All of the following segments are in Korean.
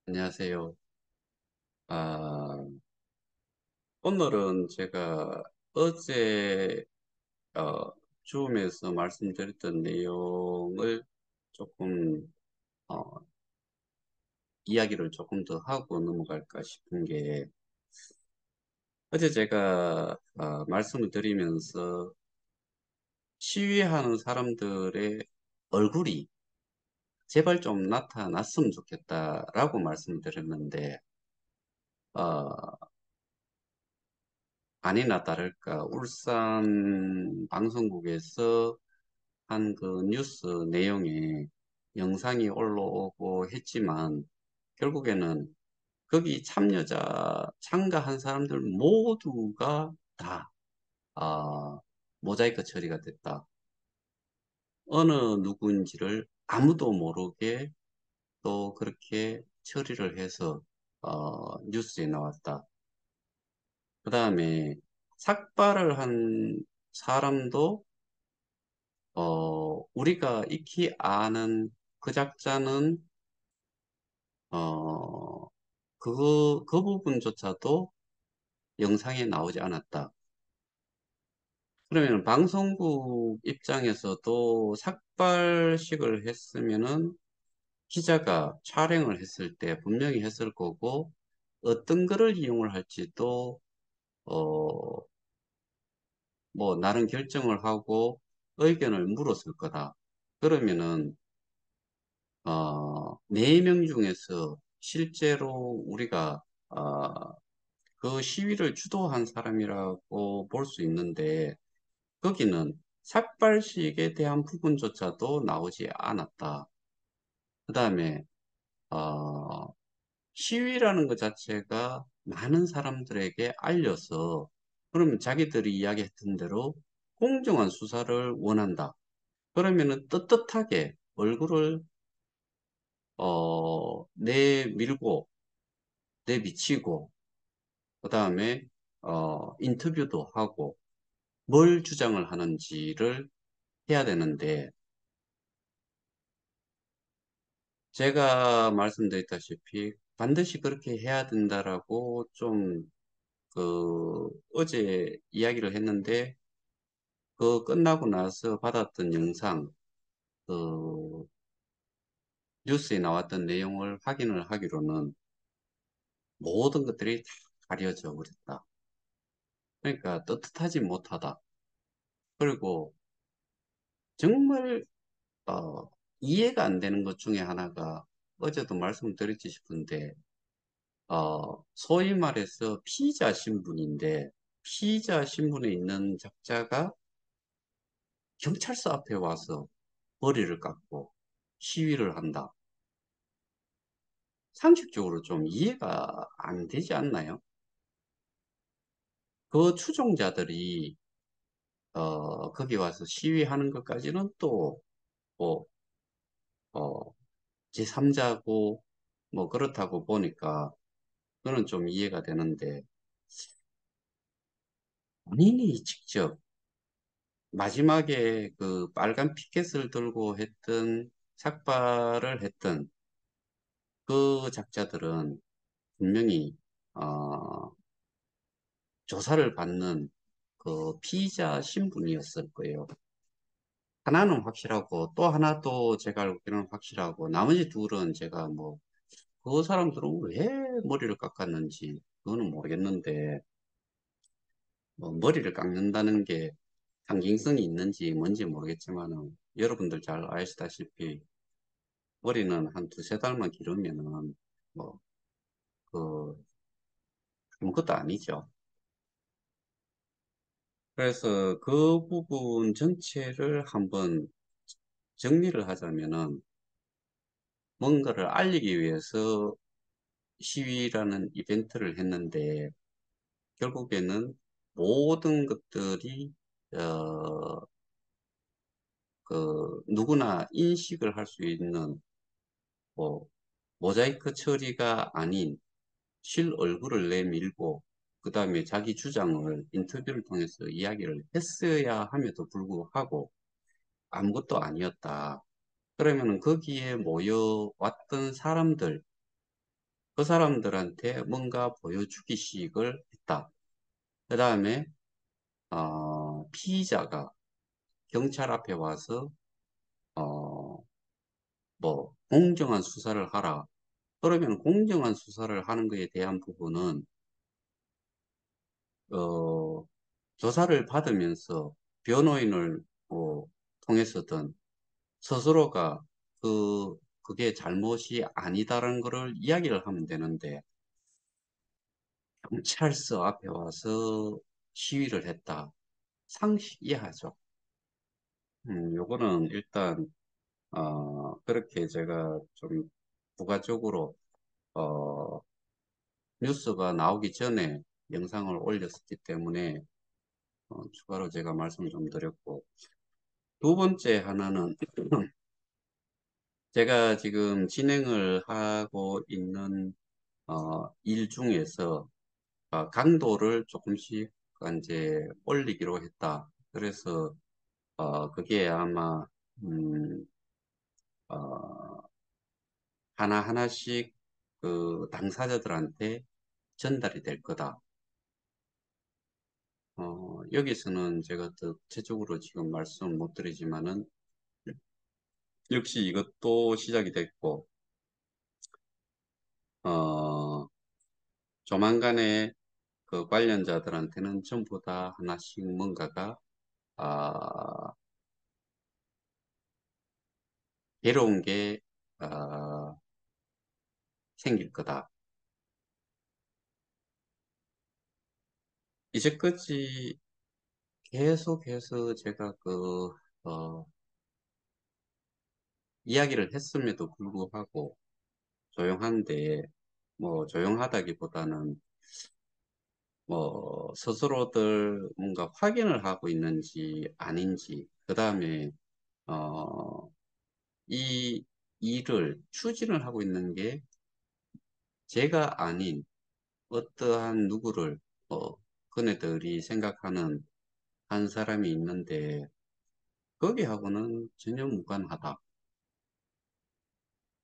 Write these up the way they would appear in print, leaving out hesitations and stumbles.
안녕하세요. 아, 오늘은 제가 어제 어, 줌에서 말씀드렸던 내용을 조금 어, 이야기를 조금 더 하고 넘어갈까 싶은 게 어제 제가 말씀을 드리면서 시위하는 사람들의 얼굴이 제발 좀 나타났으면 좋겠다라고 말씀을 드렸는데 어, 아니나 다를까 울산 방송국에서 한 그 뉴스 내용에 영상이 올라오고 했지만 결국에는 거기 참가한 사람들 모두가 다 모자이크 처리가 됐다. 어느 누구인지를 아무도 모르게 또 그렇게 처리를 해서 뉴스에 나왔다. 그 다음에 삭발을 한 사람도 우리가 익히 아는 그 작자는 어, 그 부분조차도 영상에 나오지 않았다. 그러면 방송국 입장에서도 삭발식을 했으면은 기자가 촬영을 했을 때 분명히 했을 거고 어떤 글을 이용을 할지도 어, 뭐 나름 결정을 하고 의견을 물었을 거다. 그러면은 4명 중에서 실제로 우리가 그 시위를 주도한 사람이라고 볼 수 있는데 거기는 삭발식에 대한 부분조차도 나오지 않았다. 그 다음에 시위라는 것 자체가 많은 사람들에게 알려서 그러면 자기들이 이야기했던 대로 공정한 수사를 원한다. 그러면은 떳떳하게 얼굴을 내밀고 내비치고 그 다음에 인터뷰도 하고 뭘 주장을 하는지를 해야 되는데 제가 말씀드렸다시피 반드시 그렇게 해야 된다라고 좀 어제 이야기를 했는데 그 끝나고 나서 받았던 영상 그 뉴스에 나왔던 내용을 확인을 하기로는 모든 것들이 다 가려져 버렸다. 그러니까 떳떳하지 못하다. 그리고 정말 이해가 안 되는 것 중에 하나가 어제도 말씀드렸지 싶은데 소위 말해서 피의자 신분인데 피의자 신분에 있는 작자가 경찰서 앞에 와서 머리를 깎고 시위를 한다. 상식적으로 좀 이해가 안 되지 않나요? 그 추종자들이 거기 와서 시위하는 것까지는 또 뭐, 제3자고 뭐 그렇다고 보니까 그는 좀 이해가 되는데 본인이 직접 마지막에 그 빨간 피켓을 들고 삭발을 했던 그 작자들은 분명히 어, 조사를 받는 그 피의자 신분이었을 거예요. 하나는 확실하고 또 하나도 제가 알기로는 확실하고 나머지 둘은 제가 뭐 그 사람들은 왜 머리를 깎았는지 그거는 모르겠는데 뭐 머리를 깎는다는 게 상징성이 있는지 뭔지 모르겠지만은 여러분들 잘 아시다시피 머리는 한 두세 달만 기르면은 뭐 그 아무것도 아니죠. 그래서 그 부분 전체를 한번 정리를 하자면은 뭔가를 알리기 위해서 시위라는 이벤트를 했는데 결국에는 모든 것들이 어, 누구나 인식을 할 수 있는 뭐 모자이크 처리가 아닌 실 얼굴을 내밀고 그 다음에 자기 주장을 인터뷰를 통해서 이야기를 했어야 함에도 불구하고 아무것도 아니었다. 그러면은 거기에 모여왔던 사람들 그 사람들한테 뭔가 보여주기식을 했다. 그 다음에 피의자가 경찰 앞에 와서 어, 뭐 공정한 수사를 하라. 그러면 공정한 수사를 하는 것에 대한 부분은 어, 조사를 받으면서 변호인을 뭐 통해서든 스스로가 그게 잘못이 아니다라는 것을 이야기를 하면 되는데 경찰서 앞에 와서 시위를 했다. 상식 이하죠. 요거는 일단 그렇게 제가 좀 부가적으로 어, 뉴스가 나오기 전에 영상을 올렸었기 때문에 추가로 제가 말씀을 좀 드렸고 두 번째 하나는 제가 지금 진행을 하고 있는 일 중에서 강도를 조금씩 이제 올리기로 했다. 그래서 그게 아마 음, 어, 하나하나씩 그 당사자들한테 전달이 될 거다. 여기서는 제가 더 구체적으로 지금 말씀 못 드리지만은 역시 이것도 시작이 됐고 어, 조만간에 그 관련자들한테는 전부 다 하나씩 뭔가가 아, 괴로운 게 아, 생길 거다. 이제까지 계속해서 제가 이야기를 했음에도 불구하고 조용한데, 뭐, 조용하다기보다는 뭐, 스스로들 뭔가 확인을 하고 있는지 아닌지, 그 다음에, 어, 이 일을 추진을 하고 있는 게 제가 아닌 어떠한 누구를, 어, 그네들이 생각하는 한 사람이 있는데, 거기하고는 전혀 무관하다.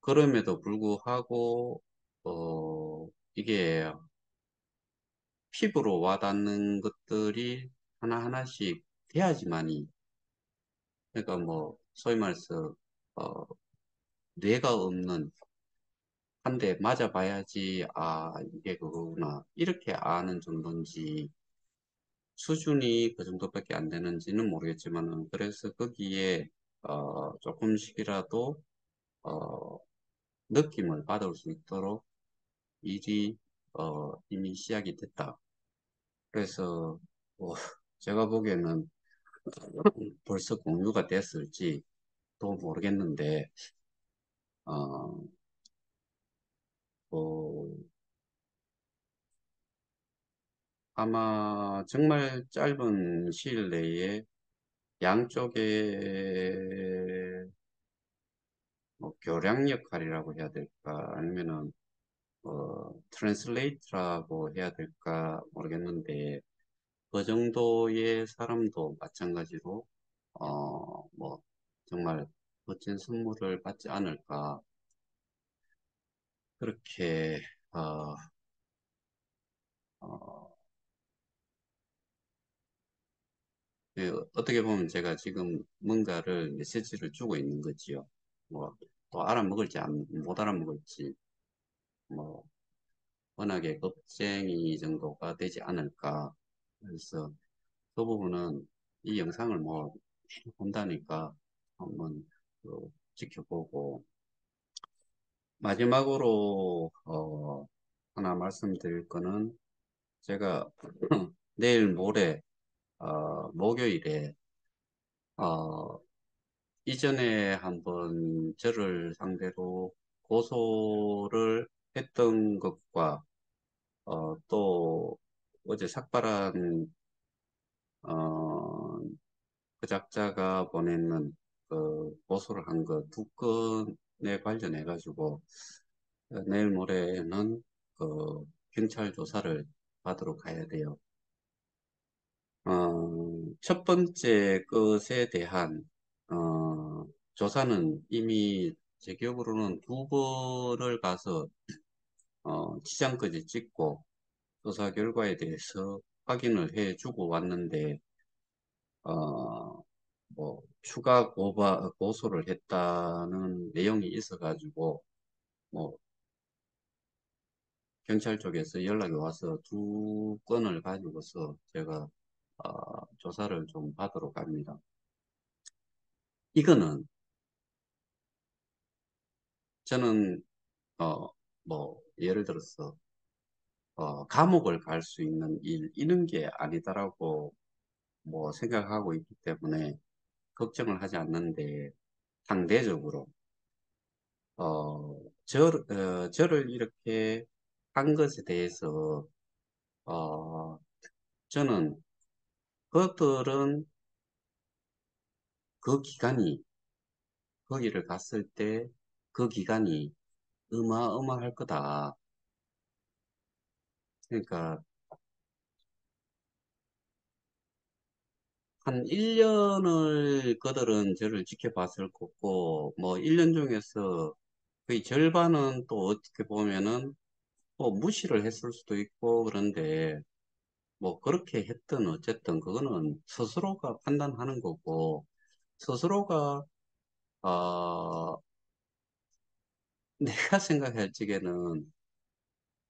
그럼에도 불구하고, 이게 피부로 와닿는 것들이 하나하나씩 돼야지만이, 그러니까 뭐, 소위 말해서, 어, 뇌가 없는 한 대 맞아봐야지, 아, 이게 그거구나. 이렇게 아는 정도인지, 수준이 그 정도밖에 안 되는지는 모르겠지만은, 그래서 거기에, 조금씩이라도, 어, 느낌을 받을 수 있도록 일이, 이미 시작이 됐다. 그래서, 뭐, 제가 보기에는 벌써 공유가 됐을지 또 모르겠는데, 어, 뭐, 아마 정말 짧은 시일 내에 양쪽의 뭐 교량 역할이라고 해야 될까, 아니면은, 트랜슬레이트라고 해야 될까 모르겠는데, 그 정도의 사람도 마찬가지로, 뭐, 정말 멋진 선물을 받지 않을까, 그렇게, 어, 어, 어떻게 보면 제가 지금 뭔가를 메시지를 주고 있는 거지요. 뭐, 또 알아먹을지 못 알아먹을지, 뭐, 워낙에 겁쟁이 정도가 되지 않을까. 그래서 그 부분은 이 영상을 뭐, 본다니까 한번 지켜보고, 마지막으로, 하나 말씀드릴 거는 제가 내일 모레, 목요일에, 어, 이전에 한번 저를 상대로 고소를 했던 것과 또 어제 삭발한 어, 그 작자가 보내는 그 고소를 한 거 두 건에 관련해 가지고 내일 모레는 그 경찰 조사를 받으러 가야 돼요. 첫 번째 것에 대한 조사는 이미 제 기억으로는 두 번을 가서 지장까지 찍고 조사 결과에 대해서 확인을 해주고 왔는데 어, 뭐 추가 고소를 했다는 내용이 있어가지고 뭐 경찰 쪽에서 연락이 와서 두 건을 가지고서 제가 조사를 좀 받으러 갑니다. 이거는 저는 뭐 예를 들어서 감옥을 갈 수 있는 일 이런 게 아니다라고 뭐 생각하고 있기 때문에 걱정을 하지 않는데 상대적으로 저를 이렇게 한 것에 대해서 어, 저는 그들은 그 기간이 거기를 갔을 때 그 기간이 어마어마할 거다. 그러니까 한 1년을 그들은 저를 지켜봤을 거고 뭐 1년 중에서 거의 절반은 또 어떻게 보면은 뭐 무시를 했을 수도 있고 그런데 뭐 그렇게 했든 어쨌든 그거는 스스로가 판단하는 거고 스스로가 내가 생각할 적에는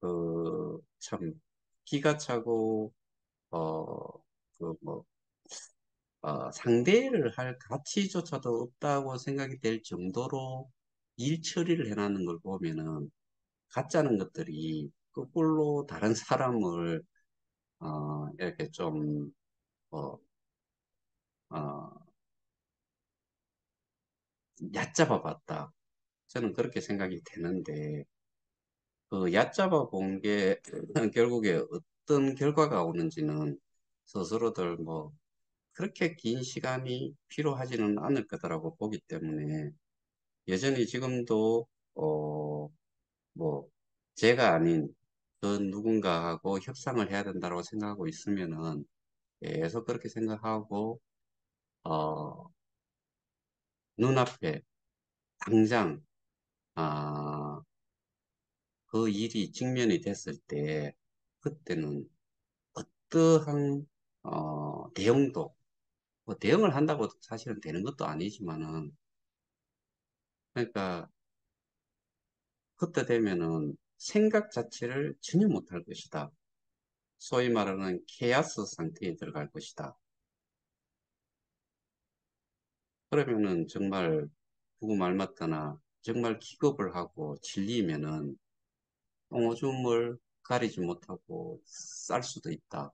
그 참 기가 차고 그뭐 상대를 할 가치조차도 없다고 생각이 될 정도로 일 처리를 해놨는 걸 보면은 가짜는 것들이 거꾸로 다른 사람을 이렇게 좀 어, 어, 얕잡아 봤다. 저는 그렇게 생각이 되는데 그 얕잡아 본 게 결국에 어떤 결과가 오는지는 스스로들 뭐 그렇게 긴 시간이 필요하지는 않을 거다라고 보기 때문에 여전히 지금도 뭐 제가 아닌 그 누군가하고 협상을 해야 된다고 생각하고 있으면은 계속 그렇게 생각하고 어, 눈앞에 당장 아, 그 일이 직면이 됐을 때 그때는 어떠한 대응도 뭐 대응을 한다고 사실은 되는 것도 아니지만은 그러니까 그때 되면은 생각 자체를 전혀 못할 것이다. 소위 말하는 케아스 상태에 들어갈 것이다. 그러면은 정말 누구 말 맞거나 정말 기겁을 하고 질리면은 똥오줌을 가리지 못하고 쌀 수도 있다.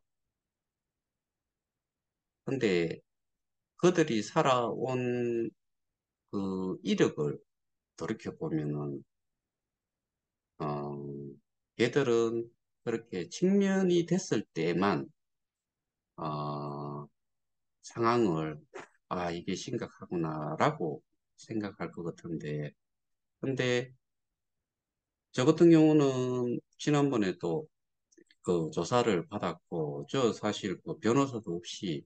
근데 그들이 살아온 그 이력을 돌이켜보면은, 어, 얘들은 그렇게 직면이 됐을 때만, 어, 상황을, 이게 심각하구나라고 생각할 것 같은데, 근데 저 같은 경우는 지난번에도 그 조사를 받았고, 저 사실 그 변호사도 없이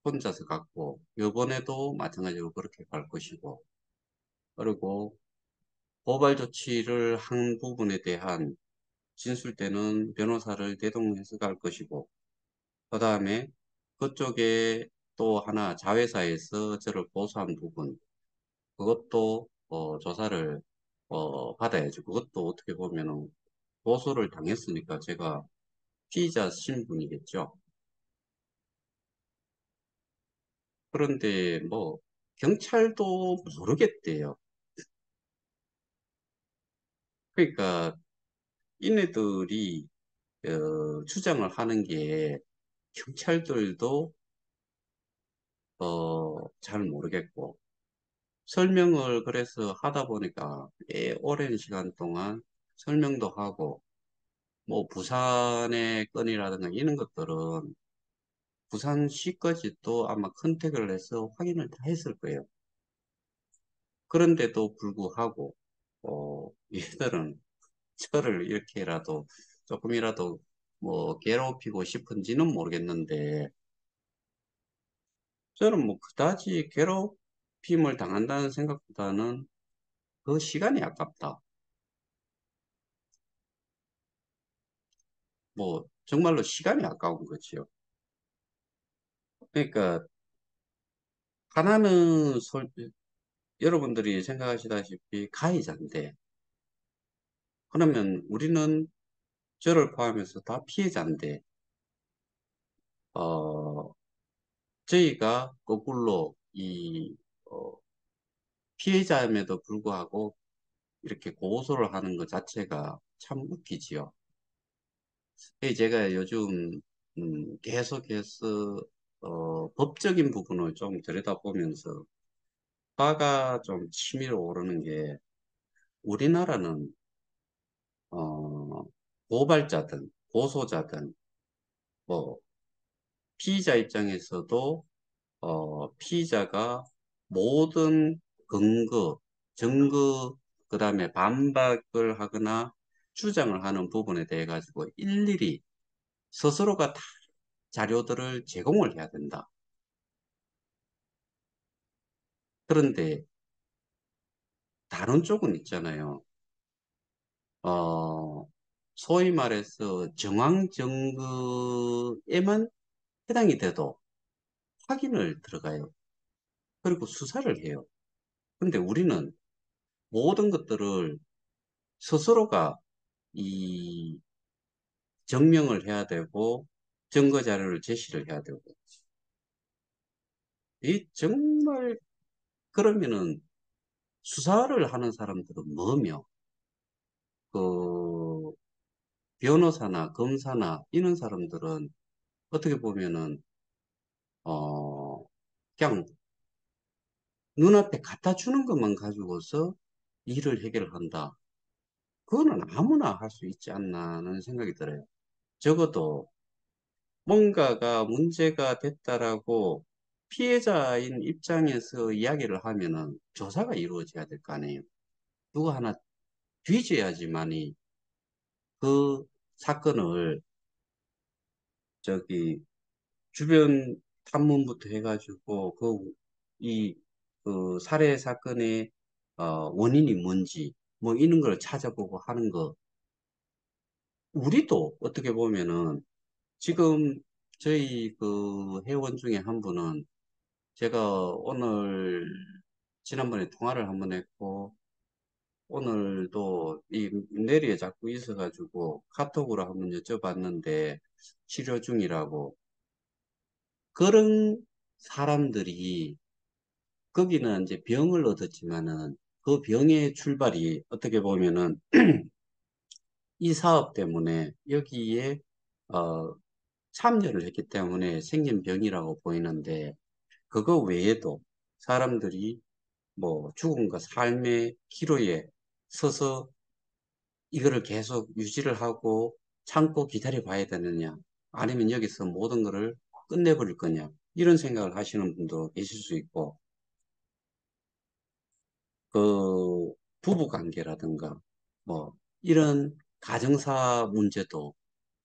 혼자서 갔고, 이번에도 마찬가지로 그렇게 갈 것이고, 그리고 고발 조치를 한 부분에 대한 진술 때는 변호사를 대동해서 갈 것이고, 그 다음에 그쪽에 또 하나 자회사에서 저를 고소한 부분, 그것도 조사를 받아야죠. 그것도 어떻게 보면은 고소를 당했으니까 제가 피의자 신분이겠죠. 그런데 뭐 경찰도 모르겠대요. 그러니까 이네들이 주장을 하는 게 경찰들도 잘 모르겠고 설명을 그래서 하다 보니까 꽤 오랜 시간 동안 설명도 하고 뭐 부산의 건이라든가 이런 것들은 부산시까지 또 아마 컨택을 해서 확인을 다 했을 거예요. 그런데도 불구하고 얘들은 저를 이렇게라도 조금이라도 뭐 괴롭히고 싶은지는 모르겠는데 저는 뭐 그다지 괴롭힘을 당한다는 생각보다는 그 시간이 아깝다. 뭐 정말로 시간이 아까운 거지요. 그러니까 하나는 여러분들이 생각하시다시피 가해자인데 그러면 우리는 저를 포함해서 다 피해자인데 어, 저희가 거꾸로 이 피해자임에도 불구하고 이렇게 고소를 하는 것 자체가 참 웃기지요. 제가 요즘 계속해서 법적인 부분을 좀 들여다보면서 화가 좀 치밀어 오르는 게 우리나라는 고발자든 고소자든 뭐 피의자 입장에서도 피의자가 모든 근거, 증거, 그다음에 반박을 하거나 주장을 하는 부분에 대해 가지고 일일이 스스로가 다 자료들을 제공을 해야 된다. 그런데 다른 쪽은 있잖아요. 어, 소위 말해서 정황 증거에만 해당이 돼도 확인을 들어가요. 그리고 수사를 해요. 근데 우리는 모든 것들을 스스로가 이 증명을 해야 되고 증거 자료를 제시를 해야 되고 이 정말 그러면은 수사를 하는 사람들은 뭐며 그 변호사나 검사나 이런 사람들은 어떻게 보면은 어 그냥 눈앞에 갖다 주는 것만 가지고서 일을 해결한다. 그거는 아무나 할 수 있지 않나는 생각이 들어요. 적어도 뭔가가 문제가 됐다라고 피해자인 입장에서 이야기를 하면은 조사가 이루어져야 될 거 아니에요. 누구 하나 뒤져야지만이 그 사건을 저기 주변 탐문부터 해가지고 그 살해 사건의 원인이 뭔지 뭐 이런 걸 찾아보고 하는 거 우리도 어떻게 보면은 지금 저희 그 회원 중에 한 분은 제가 오늘 지난번에 통화를 한번 했고 오늘도 이 내리에 자꾸 있어가지고 카톡으로 한번 여쭤봤는데 치료 중이라고 그런 사람들이 거기는 이제 병을 얻었지만은 그 병의 출발이 어떻게 보면은 이 사업 때문에 여기에 어, 참여를 했기 때문에 생긴 병이라고 보이는데 그거 외에도 사람들이 뭐 죽음과 삶의 기로에 서서 이거를 계속 유지를 하고 참고 기다려 봐야 되느냐 아니면 여기서 모든 것을 끝내버릴 거냐 이런 생각을 하시는 분도 계실 수 있고 그 부부 관계라든가 뭐 이런 가정사 문제도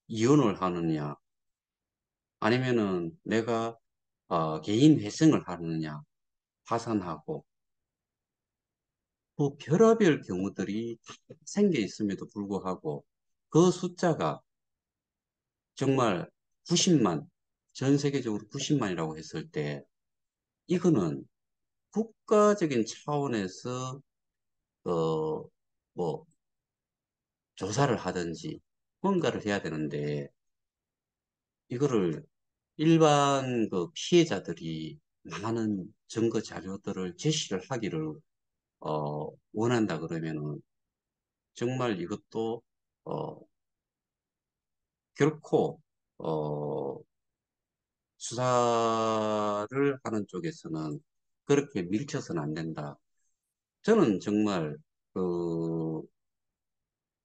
이혼을 하느냐 아니면은 내가 개인 회생을 하느냐 파산하고 그 별의별 경우들이 다 생겨 있음에도 불구하고 그 숫자가 정말 90만, 전 세계적으로 90만이라고 했을 때 이거는 국가적인 차원에서 뭐 조사를 하든지 뭔가를 해야 되는데 이거를 일반 그 피해자들이 많은 증거 자료들을 제시를 하기를 원한다 그러면은 정말 이것도 어, 결코 어, 수사를 하는 쪽에서는 그렇게 밀쳐서는 안 된다. 저는 정말 그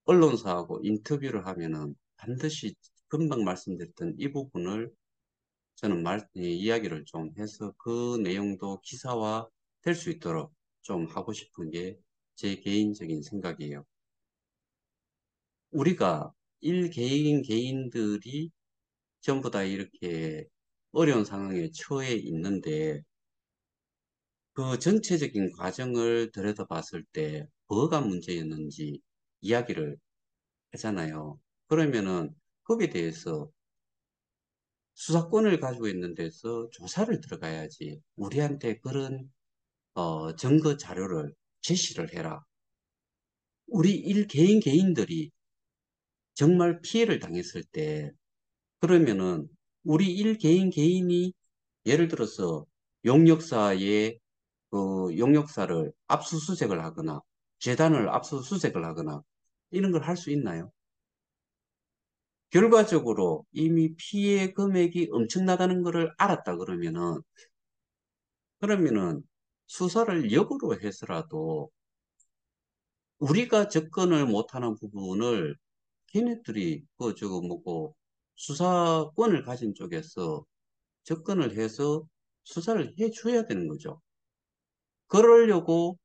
언론사하고 인터뷰를 하면은 반드시 금방 말씀드렸던 이 부분을 저는 이야기를 좀 해서 그 내용도 기사화 될 수 있도록 좀 하고 싶은 게 제 개인적인 생각이에요. 우리가 개인들이 전부 다 이렇게 어려운 상황에 처해 있는데 그 전체적인 과정을 들여다봤을 때 뭐가 문제였는지 이야기를 하잖아요. 그러면은 거기에 대해서 수사권을 가지고 있는 데서 조사를 들어가야지. 우리한테 그런 증거 자료를 제시를 해라. 우리 개인들이 정말 피해를 당했을 때 그러면은 우리 개인이 예를 들어서 용역사의 그 용역사를 압수수색을 하거나 재단을 압수수색을 하거나 이런 걸 할 수 있나요? 결과적으로 이미 피해 금액이 엄청나다는 것을 알았다 그러면은 수사를 역으로 해서라도 우리가 접근을 못하는 부분을 걔네들이 그 저거 뭐고 수사권을 가진 쪽에서 접근을 해서 수사를 해줘야 되는 거죠. 그러려고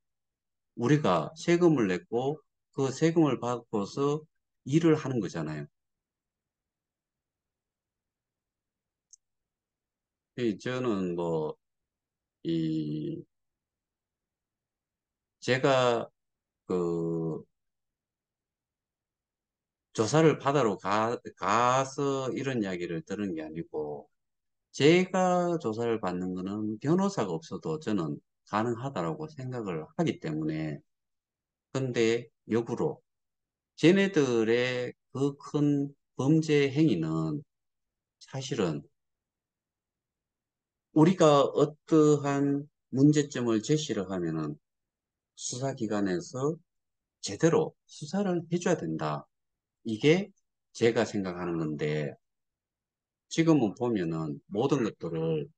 우리가 세금을 냈고 그 세금을 받고서 일을 하는 거잖아요. 저는 뭐, 이, 제가 그 조사를 받으러 가서 이런 이야기를 들은 게 아니고 제가 조사를 받는 거는 변호사가 없어도 저는 가능하다라고 생각을 하기 때문에 근데 역으로 쟤네들의 그 큰 범죄 행위는 사실은 우리가 어떠한 문제점을 제시를 하면은 수사기관에서 제대로 수사를 해줘야 된다. 이게 제가 생각하는 건데 지금은 보면은 모든 것들을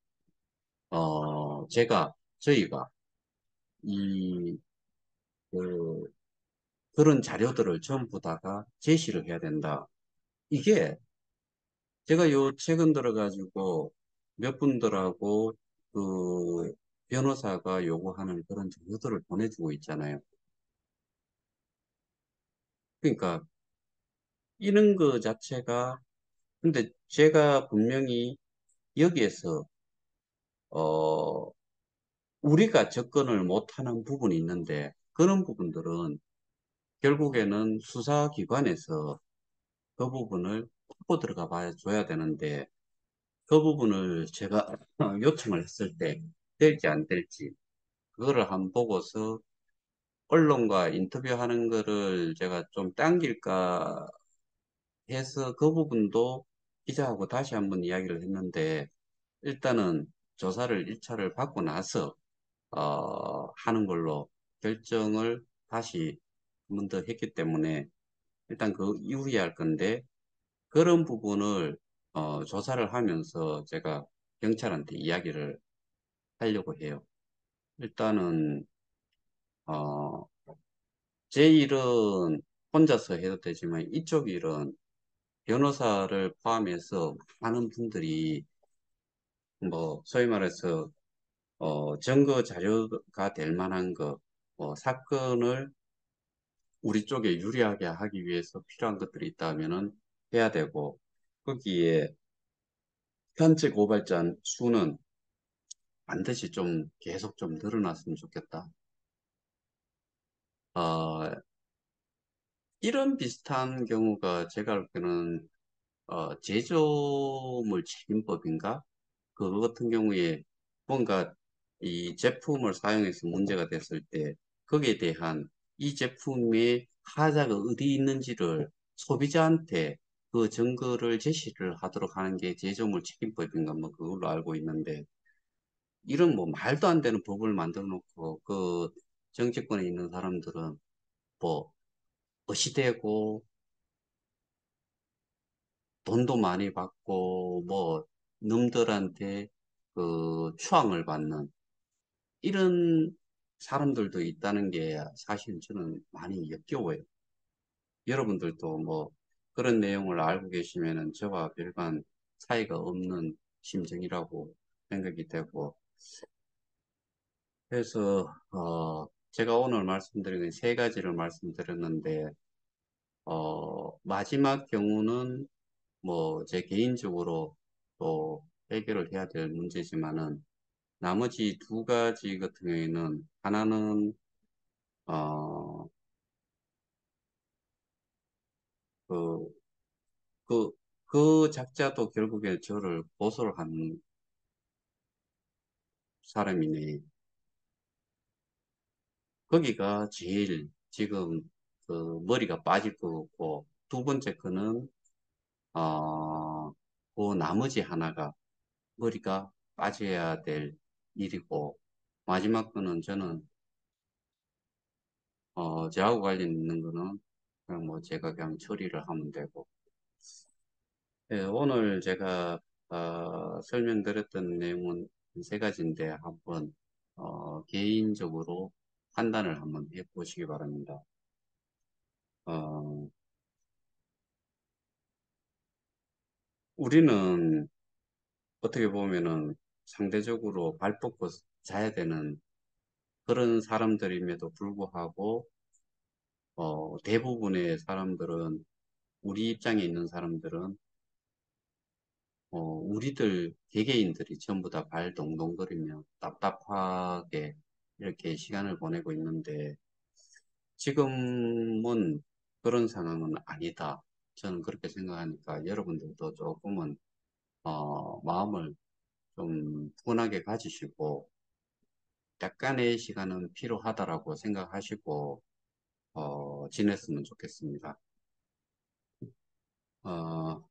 저희가 이 그, 그런 자료들을 전부 다가 제시를 해야 된다. 이게 제가 요 최근 들어가지고 몇 분들하고 그 변호사가 요구하는 그런 자료들을 보내주고 있잖아요. 그러니까 이런 거 자체가 근데 제가 분명히 여기에서 어 우리가 접근을 못하는 부분이 있는데 그런 부분들은 결국에는 수사기관에서 그 부분을 파고 들어가 봐줘야 되는데 그 부분을 제가 요청을 했을 때 될지 안 될지 그거를 한번 보고서 언론과 인터뷰하는 거를 제가 좀 당길까 해서 그 부분도 기자하고 다시 한번 이야기를 했는데 일단은 조사를 1차를 받고 나서 하는 걸로 결정을 다시 한 번 더 했기 때문에 일단 그 이후에 할 건데 그런 부분을 조사를 하면서 제가 경찰한테 이야기를 하려고 해요. 일단은 어, 제 일은 혼자서 해도 되지만 이쪽 일은 변호사를 포함해서 많은 분들이 뭐 소위 말해서 증거 자료가 될 만한 거, 사건을 우리 쪽에 유리하게 하기 위해서 필요한 것들이 있다면은 해야 되고 거기에 현재 고발자 수는 반드시 좀 계속 좀 늘어났으면 좋겠다. 어, 이런 비슷한 경우가 제가 알 때는 제조물 책임법인가? 그거 같은 경우에 뭔가 이 제품을 사용해서 문제가 됐을 때 거기에 대한 이 제품의 하자가 어디 있는지를 소비자한테 그 증거를 제시를 하도록 하는 게 제조물 책임법인가 뭐 그걸로 알고 있는데 이런 뭐 말도 안 되는 법을 만들어 놓고 그 정치권에 있는 사람들은 뭐 어시되고 돈도 많이 받고 뭐 놈들한테 그 추앙을 받는 이런 사람들도 있다는 게 사실 저는 많이 역겨워요. 여러분들도 뭐 그런 내용을 알고 계시면은 저와 별반 차이가 없는 심정이라고 생각이 되고 그래서 제가 오늘 말씀드린 세 가지를 말씀드렸는데 마지막 경우는 뭐 제 개인적으로 또 해결을 해야 될 문제지만은 나머지 두 가지 같은 경우에는 하나는 어, 그, 그 그 작자도 결국에 저를 고소를 한 사람이네. 거기가 제일 지금 그 머리가 빠질 것 같고, 두 번째 거는, 그 나머지 하나가 머리가 빠져야 될 일이고, 마지막 거는 저는, 저하고 관련 있는 거는 그냥 뭐 제가 그냥 처리를 하면 되고, 예, 오늘 제가 설명드렸던 내용은 세 가지인데 한번 개인적으로 판단을 한번 해보시기 바랍니다. 어, 우리는 어떻게 보면은 상대적으로 발 뻗고 자야 되는 그런 사람들임에도 불구하고 대부분의 사람들은 우리 입장에 있는 사람들은 우리들 개개인들이 전부 다 발 동동거리며 답답하게 이렇게 시간을 보내고 있는데 지금은 그런 상황은 아니다. 저는 그렇게 생각하니까 여러분들도 조금은 마음을 좀 푸근하게 가지시고 약간의 시간은 필요하다라고 생각하시고 지냈으면 좋겠습니다. 어,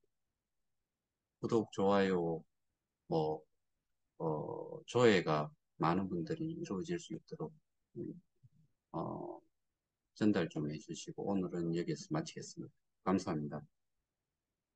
구독, 좋아요, 뭐 조회가 많은 분들이 이루어질 수 있도록 음, 어, 전달 좀 해주시고 오늘은 여기서 마치겠습니다. 감사합니다.